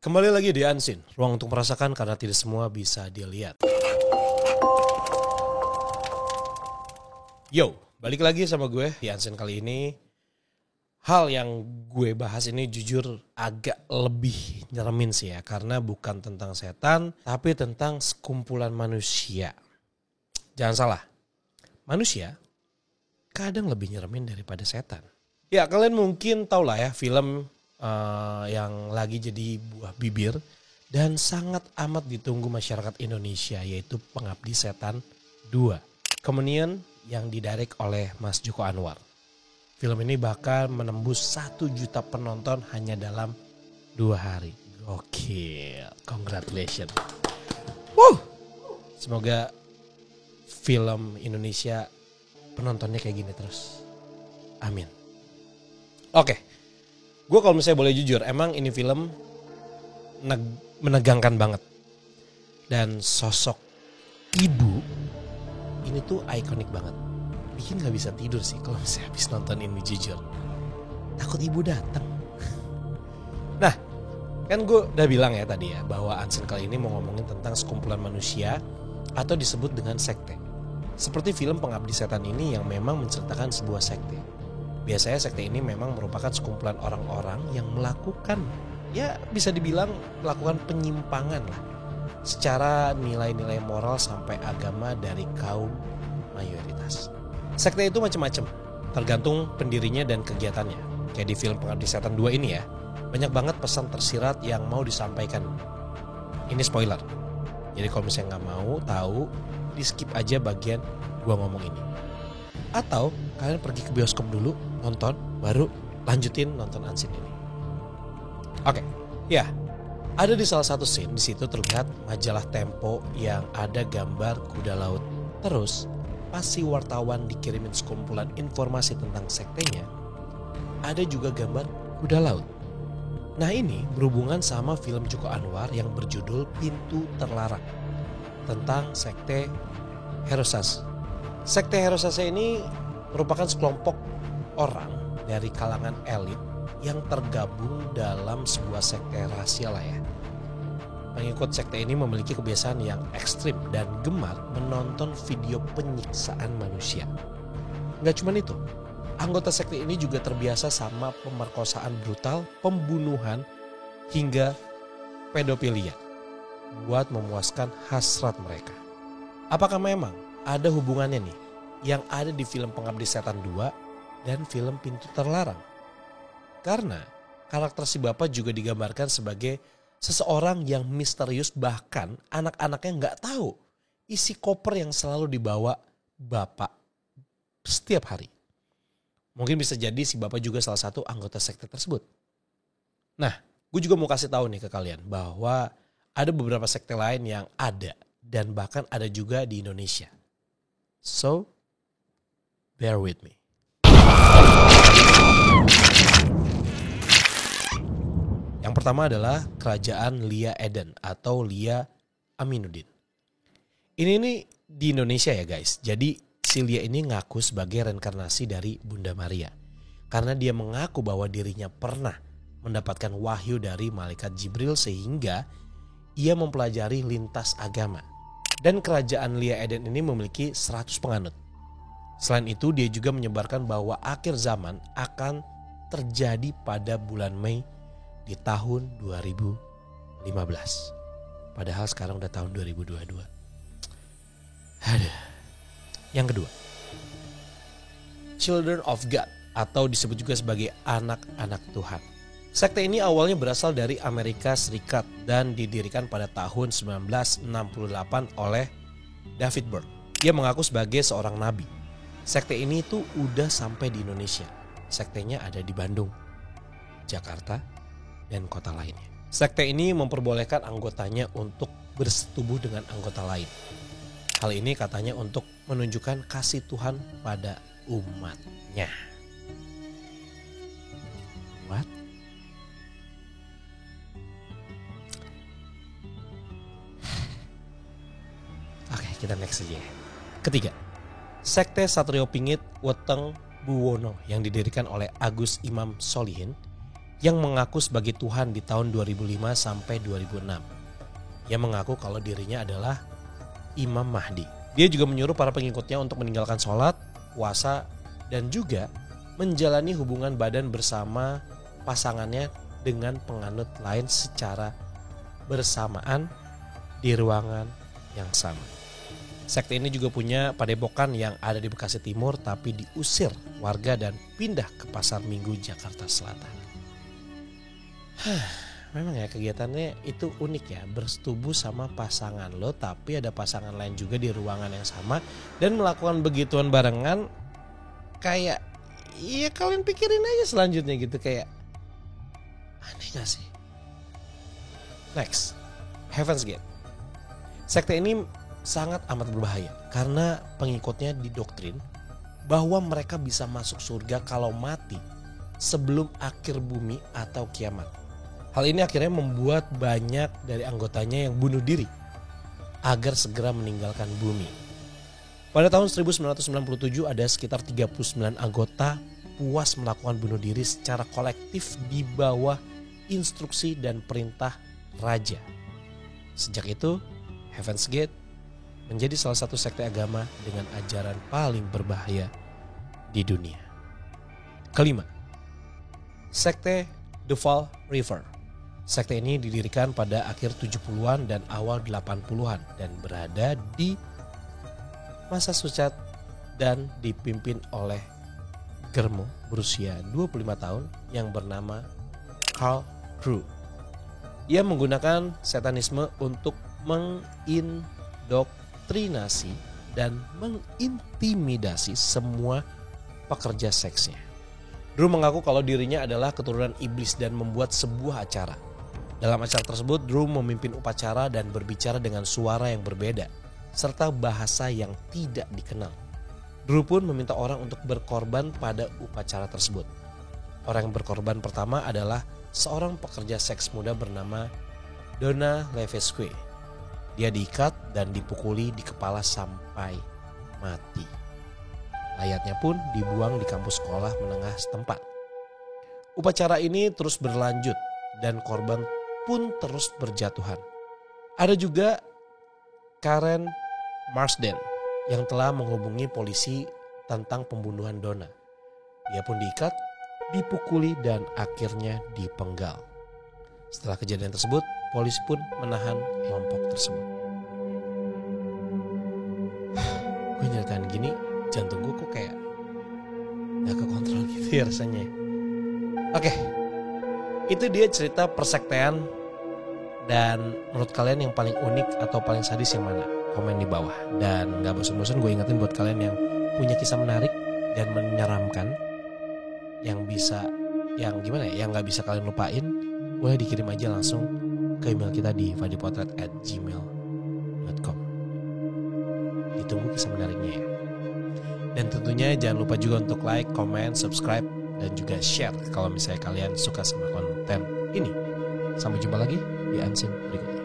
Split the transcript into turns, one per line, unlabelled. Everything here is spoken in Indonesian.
Kembali lagi di Unseen, ruang untuk merasakan karena tidak semua bisa dilihat. Yo, balik lagi sama gue di Unseen kali ini. Hal yang gue bahas ini jujur agak lebih nyeremin sih ya. Karena bukan tentang setan, tapi tentang sekumpulan manusia. Jangan salah, manusia kadang lebih nyeremin daripada setan. Ya kalian mungkin tau lah ya film yang lagi jadi buah bibir dan sangat amat ditunggu masyarakat Indonesia, yaitu Pengabdi Setan 2. Kemudian yang didirect oleh Mas Joko Anwar. Film ini bahkan menembus 1 juta penonton hanya dalam 2 hari. Gokil, congratulations. Semoga film Indonesia penontonnya kayak gini terus. Amin. Oke. Gue kalau misalnya boleh jujur, emang ini film menegangkan banget. Dan sosok ibu ini tuh ikonik banget. Bikin gak bisa tidur sih kalau misalnya habis nonton ini jujur. Takut ibu datang. Nah, kan gue udah bilang ya tadi ya, bahwa Unseen kali ini mau ngomongin tentang sekumpulan manusia atau disebut dengan sekte. Seperti film Pengabdi Setan ini yang memang menceritakan sebuah sekte. Biasanya sekte ini memang merupakan sekumpulan orang-orang yang melakukan, ya bisa dibilang melakukan penyimpangan lah. Secara nilai-nilai moral sampai agama dari kaum mayoritas. Sekte itu macam-macam, tergantung pendirinya dan kegiatannya. Kayak di film Pengabdi Setan 2 ini ya, banyak banget pesan tersirat yang mau disampaikan. Ini spoiler. Jadi kalau misalnya gak mau tahu, di skip aja bagian gua ngomong ini. Atau kalian pergi ke bioskop dulu, nonton, baru lanjutin nonton Unseen ini. Oke, ya. Ada di salah satu scene, di situ terlihat majalah Tempo yang ada gambar kuda laut. Terus, pas si wartawan dikirimin sekumpulan informasi tentang sektenya, ada juga gambar kuda laut. Nah ini berhubungan sama film Joko Anwar yang berjudul Pintu Terlarang. Tentang sekte Herosase. Sekte Herosase ini merupakan sekelompok orang dari kalangan elit yang tergabung dalam sebuah sekte rahasia lah ya. Pengikut sekte ini memiliki kebiasaan yang ekstrim dan gemar menonton video penyiksaan manusia. Gak cuma itu, anggota sekte ini juga terbiasa sama pemerkosaan brutal, pembunuhan, hingga pedofilia buat memuaskan hasrat mereka. Apakah memang ada hubungannya nih yang ada di film Pengabdi Setan 2 dan film Pintu Terlarang? Karena karakter si bapak juga digambarkan sebagai seseorang yang misterius, bahkan anak-anaknya gak tahu isi koper yang selalu dibawa bapak setiap hari. Mungkin bisa jadi si bapak juga salah satu anggota sekte tersebut. Nah, gue juga mau kasih tahu nih ke kalian bahwa ada beberapa sekte lain yang ada dan bahkan ada juga di Indonesia. So, bear with me. Yang pertama adalah Kerajaan Lia Eden atau Lia Aminuddin. Ini di Indonesia ya guys. Jadi si Lia ini ngaku sebagai reinkarnasi dari Bunda Maria. Karena dia mengaku bahwa dirinya pernah mendapatkan wahyu dari malaikat Jibril sehingga ia mempelajari lintas agama. Dan kerajaan Lia Eden ini memiliki 100 penganut. Selain itu dia juga menyebarkan bahwa akhir zaman akan terjadi pada bulan Mei di tahun 2015. Padahal sekarang udah tahun 2022. Aduh. Yang kedua, Children of God atau disebut juga sebagai anak-anak Tuhan. Sekte ini awalnya berasal dari Amerika Serikat dan didirikan pada tahun 1968 oleh David Berg. Dia mengaku sebagai seorang nabi. Sekte ini tuh udah sampai di Indonesia. Sektenya ada di Bandung, Jakarta, dan kota lainnya. Sekte ini memperbolehkan anggotanya untuk bersetubuh dengan anggota lain. Hal ini katanya untuk menunjukkan kasih Tuhan pada umatnya. What? Oke, kita next aja. Ketiga, Sekte Satrio Pingit Weteng Buwono yang didirikan oleh Agus Imam Solihin yang mengaku sebagai Tuhan di tahun 2005 sampai 2006. Ia mengaku kalau dirinya adalah Imam Mahdi. Dia juga menyuruh para pengikutnya untuk meninggalkan sholat, puasa, dan juga menjalani hubungan badan bersama pasangannya dengan penganut lain secara bersamaan di ruangan yang sama. Sekte ini juga punya padepokan yang ada di Bekasi Timur tapi diusir warga dan pindah ke Pasar Minggu Jakarta Selatan. Memang ya kegiatannya itu unik ya, bersetubuh sama pasangan lo tapi ada pasangan lain juga di ruangan yang sama dan melakukan begituan barengan. Kayak iya kalian pikirin aja selanjutnya gitu, kayak aneh gak sih? Next, Heaven's Gate. Sekte ini sangat amat berbahaya karena pengikutnya didoktrin bahwa mereka bisa masuk surga kalau mati sebelum akhir bumi atau kiamat. Hal ini akhirnya membuat banyak dari anggotanya yang bunuh diri agar segera meninggalkan bumi. Pada tahun 1997 ada sekitar 39 anggota puas melakukan bunuh diri secara kolektif di bawah instruksi dan perintah raja. Sejak itu, Heaven's Gate menjadi salah satu sekte agama dengan ajaran paling berbahaya di dunia. Kelima, sekte The Fall River. Sekte ini didirikan pada akhir 70-an dan awal 80-an dan berada di Massachusetts dan dipimpin oleh Germo berusia 25 tahun yang bernama Carl Drew. Ia menggunakan satanisme untuk mengindoktrinasi dan mengintimidasi semua pekerja seksnya. Drew mengaku kalau dirinya adalah keturunan iblis dan membuat sebuah acara. Dalam acara tersebut, Drew memimpin upacara dan berbicara dengan suara yang berbeda, serta bahasa yang tidak dikenal. Drew pun meminta orang untuk berkorban pada upacara tersebut. Orang yang berkorban pertama adalah seorang pekerja seks muda bernama Donna Levesque. Dia diikat dan dipukuli di kepala sampai mati. Mayatnya pun dibuang di kampus sekolah menengah setempat. Upacara ini terus berlanjut dan korban pun terus berjatuhan. Ada juga Karen Marsden yang telah menghubungi polisi tentang pembunuhan Donna. Dia pun diikat, dipukuli dan akhirnya dipenggal. Setelah kejadian tersebut, polisi pun menahan kelompok tersebut. Gue nyeritain gini, jantung gue kok kayak gak kekontrol gitu ya rasanya. Oke, itu dia cerita persektean. Dan menurut kalian yang paling unik atau paling sadis yang mana? Komen di bawah. Dan gak bosan-bosan gue ingetin buat kalian yang punya kisah menarik dan menyeramkan, yang bisa, yang gimana ya, yang gak bisa kalian lupain, boleh dikirim aja langsung ke email kita di vadipotret@gmail.com. Ditunggu kisah menariknya ya. Dan tentunya jangan lupa juga untuk like, comment, subscribe, dan juga share kalau misalnya kalian suka sama konten ini. Sampai jumpa lagi di Unseen berikutnya.